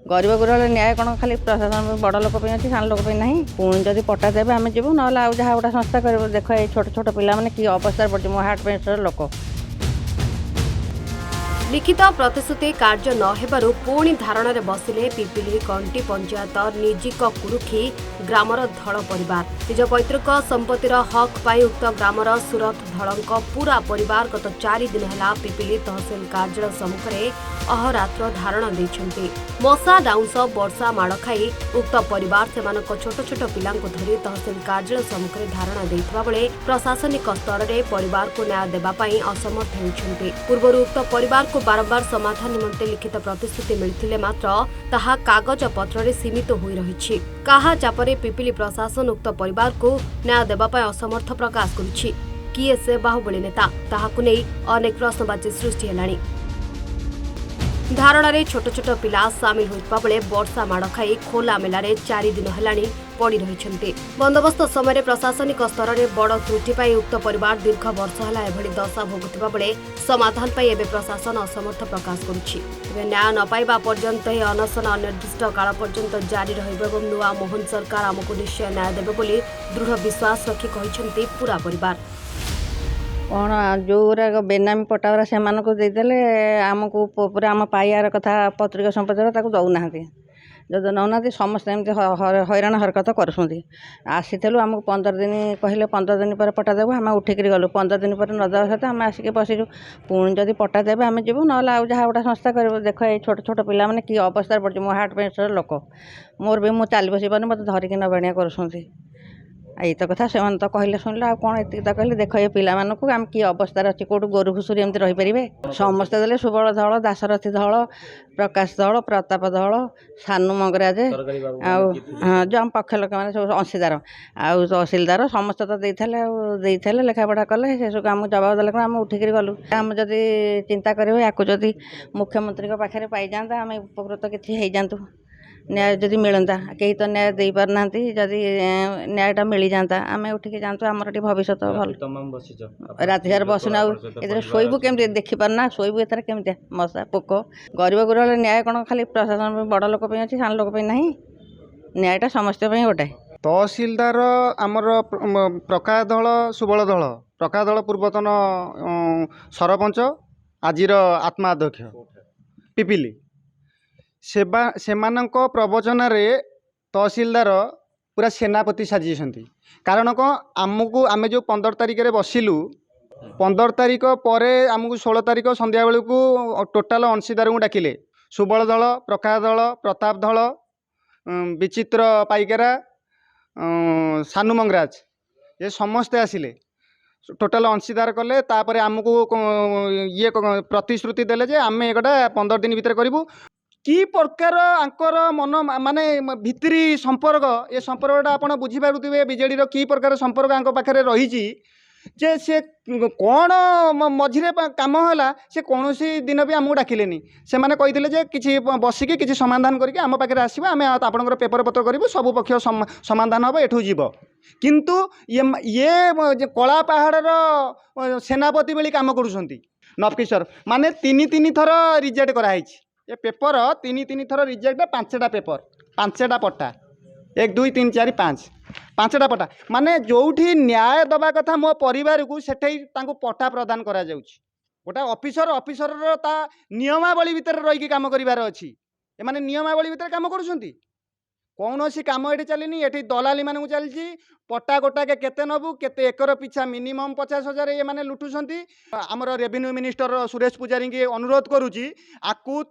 गरीब गुरबार न्याय कौन खाली प्रशासन बड़ लोक अच्छी सान लोक ना पुणी जब पट्टा देवे आम जीवु ना जहाँ गोटे संस्था कर देख ये छोट छोट पिला मैंने कि अवस्था पड़े मो हार्ट पेसेंट लोक लिखित प्रतिश्रुति कार्य नहेबारु पुणी धारण बसिले पिपिली कंटी पंचायत निजिक कुरुखी ग्रामर धड़ परिवार निज पैतृक संपत्तिर हक पाई उक्त ग्रामर सुरत धड़क पूरा परिवार गत 4 दिन है पिपिली तहसिल कार्यालय सम्मुखें अहरात्र धारण देइछन्ति। मशा डाउंस वर्षा माड़ खाई उक्त परिवार से छोट छोट पिला धरी तहसिल कार्यालय सम्मुखें धारण देइथिबा बेले प्रशासनिक स्तर में परिवार को न्याय देबाई असमर्थ होइछन्ति। पूर्व उक्त परिवार को बारंबार समाधान निमंते लिखित प्रतिश्रुति मिलथिले मात्र ताहा कागज पत्र सीमित होई रहिछि। काहा चापरे पिपिली प्रशासन उक्त परिवार को न्याय देबाई असमर्थ प्रकाश करुछि। किए से बाहुबली नेता ताहाकु नै अनेक प्रश्नवाची सृष्टि हेलाणी। धारण छोट छोट पिला सामिल होइतबा बेले वर्षा माड़ खाई खोला मेलारे 4 दिन हेलाणी पड़ी रहिछन्ति। बंदोबस्त समय प्रशासनिक स्तर में बड़ त्रुटि पाई उक्त परिवार दीर्घ वर्ष है एभली दशा भोगुथिबा बेले समाधान पाई एबे प्रशासन असमर्थ प्रकाश करुछि। न्याय न पाइबा पर्यंत ही अनशन अनिर्दिष्ट काल पर्यंत जारी रहिब एवं नुआ मोहन सरकार आमको निश्चय न्याय देबे बोली दृढ़ विश्वास रखी कहिछन्ति पूरा परिवार। कौन जो बेनामी पट्टा से आमको पूरा आम पाइबार कथा पत्रिका संपत्ति दौना जब नौना समस्त एमती हैरान हरकत करुँच आसीलु आमको 15 दिन कहले 15 दिन पर पट्टा देव आम उठिक गलु 15 दिन पर नदेवा सहित आम आसिक बसीचु पुणी जब पट्टा देवे आम जीवु ना जहाँ गोटे संस्था कर देख ये छोट छोट पिला मैंने कि अवस्था पड़े मो हार्ट पेसेंट लोक मोर भी मुझे चली बस पारे मत धरिकी नबाणिया कर ये तो कथा से तो कहले शुणिले आ कौन ये तो कहले देख ये पिला आम कि अवस्था अच्छी कौटू गोरु घुषुरी एमती रहीपर समस्ते देले सुबल धल दासरथी धल प्रकाश धल प्रताप धल सानू मंगराज हाँ जो आम पक्ष लोक मैंने सब अंशीदार आउ तहसिलदार समस्त तो देते लेखा पढ़ा कले से सब आमको जवाब देले आम उठिक गलु आम जदि चिंता करें या जदि मुख्यमंत्री पाखे पाई जाता आम उपकृत किसी हो जातु न्याय जदि मिलता कहीं तो न्याय दे पारना जदि न्यायटा मिल जाता आम उठिक जातु आमर भविष्य भल राति सार बसुना ए शोबू केमती देखी पारना शोबू एथर केमती मशा पोक गरीब गुरबार न्याय कौन खाली प्रशासन बड़ लोक अच्छी सान लोक ना न्यायटा समस्त गोटे तहसिलदार आमर प्रकाश दल सुबल दल प्रकाश दल पूर्वतन सरपंच आजिर आत्मा अध्यक्ष पिपिली सेमानक प्रवचन तहसिलदार पूरा सेनापति साजिଛନ୍ତି कारण कौन आमको आम जो 15 तारिख रे बसिलु 15 तारिख पर आमको 16 तारिख संध्या बेलू टोटाल अंशीदार को डाकिले सुबल दल प्रकाश दल प्रताप दल विचित्र पाइकेरा सानू मंगराज ये समस्ते आसिले टोटाल अंशीदार कले तापर आमको ये प्रतिश्रुति देले जे आम एगोटा 15 दिन भितर करूँ कि प्रकार आंकर मन माने भितरी संपर्क ये संपर्कटा आपड़ बुझीपारे बीजेडी कि प्रकार संपर्क आंक पाखे रही जे से कौन मझिरे काम है से कौन दिन भी आमको डाकिले से मैंने कही जे किसी बसिकी किसी समाधान करके आम पाखे आसवा आम आपंकर पेपर पत्र करूँ सब पक्ष समाधान हम एठू जीव किंतु ये कला पहाड़ सेनापति बेली काम करुँच नवकिशोर माने 3 थर रिजेक्ट कराई ये पेपर 3 थर रिजेक्ट 5टा पेपर 5टा पट्टा 1 2 3 4 5टा पट्टा माने जोठी न्याय दबा कथा मो परिवार को सेठै तांको पट्टा प्रदान करा जाउछि गोटा ऑफिसर ता नियमावली भितर रही काम करिवार अछि ए माने नियमावली भितर काम करूछंती कौन सी कम ये चलनी ये दलाली मान चलती पट्टा गोटा के केते नबू केते एकर पिछा मिनिमम 50,000 ये माने लुटुछंती आमर रेवेन्यू मिनिस्टर सुरेश पुजारी के अनुरोध करुच्ची आकु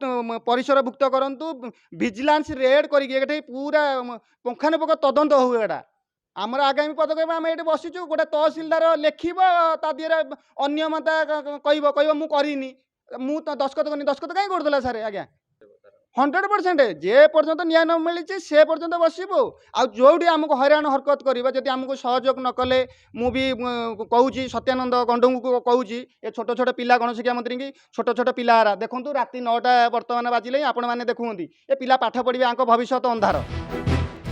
परिसरभुक्त करंतु विजिलेंस रेड करके पूरा पुंखानुपुंख तदंत हो एटा आमर आगामी पदक्षेप आम ये बसीचु गोटे तहसिलदार लेखिब ता दिहरे अनियमता कह मु करिनी मु दस्खत करनी दस्खत कहीं करदेला सारे आज्ञा 100% जे पर्यंत न्याय न मिली से पर्यंत बसबू आउटी आमको हैरान हरकत करवा जब आमको सहयोग न कले मु भी कहूँ सत्यानंद गंडू को कहूँ ये छोट छोट पिला गणशिक्षा मंत्री की छोट छोट पिलारा देखूँ राति 9टा बर्तमान बाजिले आपण मैंने देखुंती ये पिला पाठ पढ़े आंक भविष्य अंधार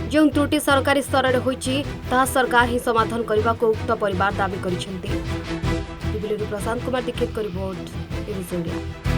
जो त्रुटि सरकारी स्तर में होइछि ताहा सरकार ही समाधान करने को उक्त परिवार दावी करिसेंति। प्रशांत कुमार दीक्षित रिपोर्ट।